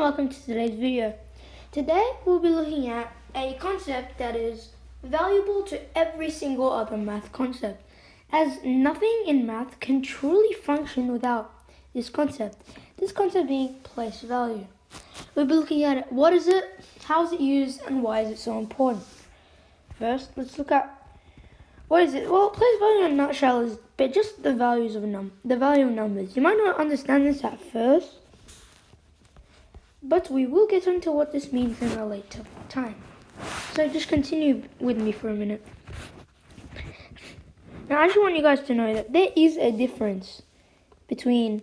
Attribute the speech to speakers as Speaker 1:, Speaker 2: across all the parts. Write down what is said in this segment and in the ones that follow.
Speaker 1: welcome to today's video. Today we'll be looking at a concept that is valuable to every single other math concept, as nothing in math can truly function without this concept. This concept being place value. We'll be looking at it. What is it, how is it used, and why is it so important? First, let's look at what is it. Well, place value in a nutshell is just the values of the value of numbers. You might not understand this at first, but we will get into what this means in a later time. So just continue with me for a minute. Now I just want you guys to know that there is a difference between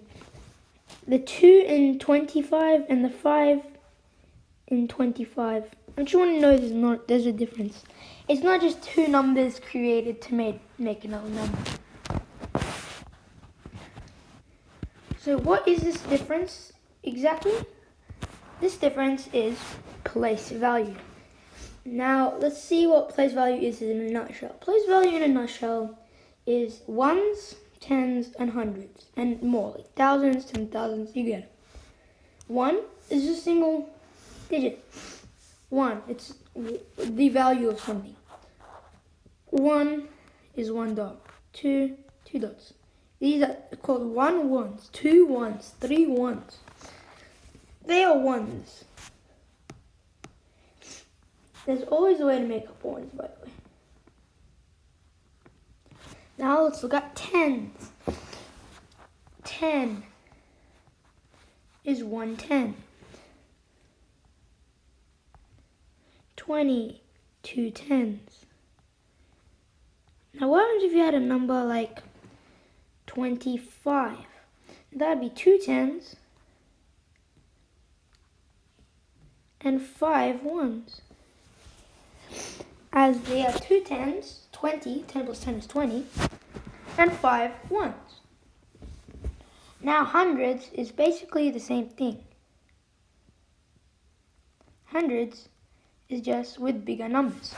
Speaker 1: the 2 in 25 and the 5 in 25. I just want to know there's a difference. It's not just two numbers created to make another number. So what is this difference exactly? This difference is place value. Now, let's see what place value is in a nutshell. Place value in a nutshell is ones, tens, and hundreds, and more, like thousands, 10,000s, you get it. 1 is a single digit. 1, it's the value of something. 1 is one dot. 2, 2 dots. These are called 1 ones, 2 ones, 3 ones. They are ones. There's always a way to make up ones, by the way. Now let's look at tens. 10 is 110. 20, 2 tens. Now what happens if you had a number like 25? That'd be 2 tens and 5 ones. As they are 2 tens, 20, 10 plus 10 is 20, and 5 ones. Now hundreds is basically the same thing. Hundreds is just with bigger numbers.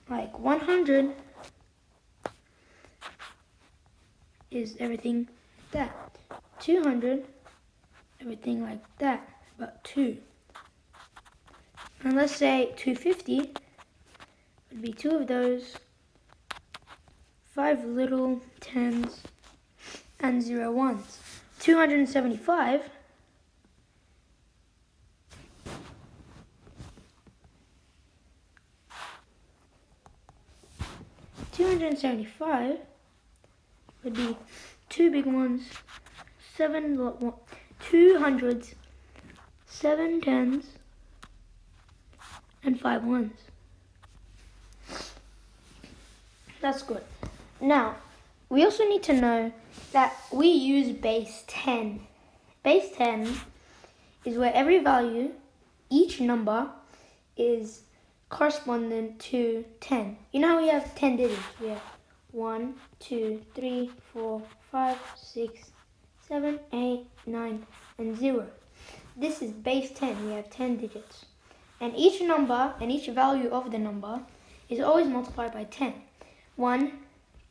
Speaker 1: Like 100 is everything like that. 200, everything like that, but 2. And let's say 250 would be 2 of those, 5 little tens, and 0 ones. 275 would be 2 big ones, 2 hundreds, 7 tens, and 5 ones. That's good. Now, we also need to know that we use base 10. Base 10 is where every value, each number, is corresponding to 10. You know how we have 10 digits? We have 1, 2, 3, 4, 5, 6, 7, 8, 9, and 0. This is base 10. We have 10 digits. And each number and each value of the number is always multiplied by 10. 1,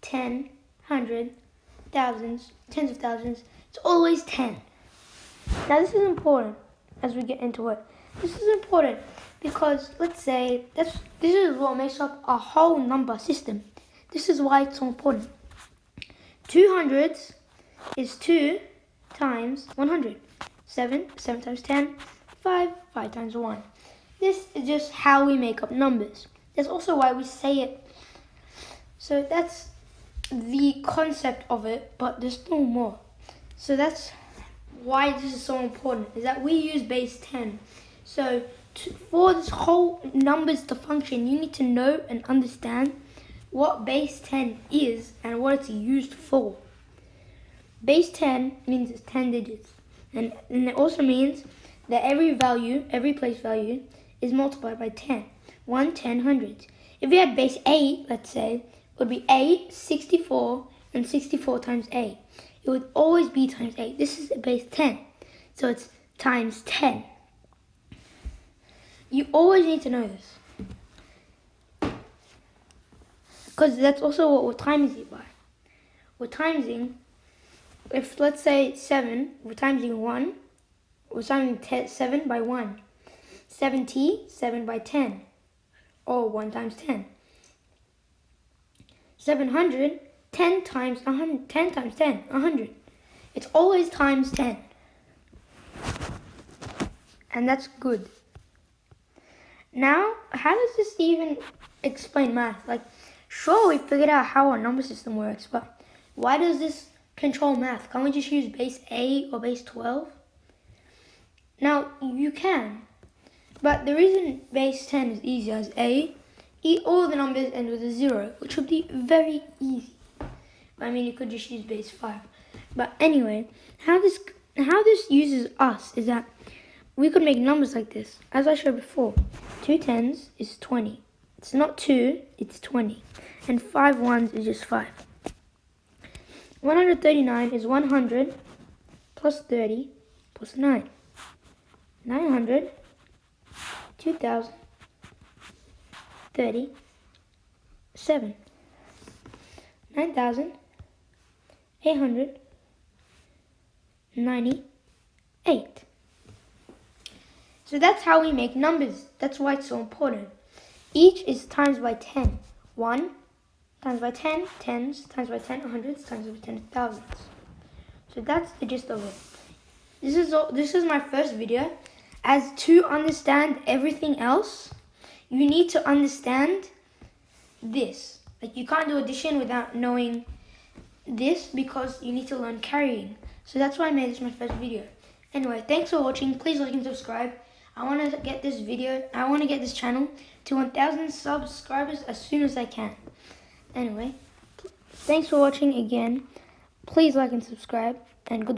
Speaker 1: 10, 100, thousands, tens of thousands. It's always 10. Now this is important as we get into it. This is important because let's say this is what makes up a whole number system. This is why it's so important. 200s is 2 times 100. 7 times 10. 5 times 1. This is just how we make up numbers. That's also why we say it. So that's the concept of it, but there's still more. So that's why this is so important, is that we use base 10. So for this whole numbers to function, you need to know and understand what base 10 is and what it's used for. Base 10 means it's 10 digits. And it also means that every place value, is multiplied by 10. 1, 10, hundreds. If you had base 8, let's say, it would be 8, 64, and 64 times 8. It would always be times 8. This is base 10. So it's times 10. You always need to know this, because that's also what we're timing it by. We're timesing, if let's say 7, we're timesing 1, we're summing 7 by 1. 70, 7 by 10. Or 1 times 10. 700, 10 times 100, 10 times 10, 100. It's always times 10. And that's good. Now, how does this even explain math? Like, sure, we figured out how our number system works, but why does this control math? Can't we just use base 8 or base 12? Now, you can. But the reason base 10 is easier is A, all the numbers end with a 0, which would be very easy. I mean, you could just use base 5. But anyway, how this uses us is that we could make numbers like this. As I showed before, 2 10s is 20. It's not 2, it's 20. And 5 1s is just 5. 139 is 100 plus 30 plus 9. 900, 2000, 30, 7. 9,898. So that's how we make numbers. That's why it's so important. Each is times by 10. 1 times by 10, tens, times by 10, hundreds, times by 10, thousands. So that's the gist of it. This is my first video. As to understand everything else, you need to understand this. Like, you can't do addition without knowing this because you need to learn carrying. So that's why I made this my first video. Anyway, thanks for watching. Please like and subscribe. I want to get this channel to 1,000 subscribers as soon as I can. Anyway, thanks for watching again. Please like and subscribe, and goodbye.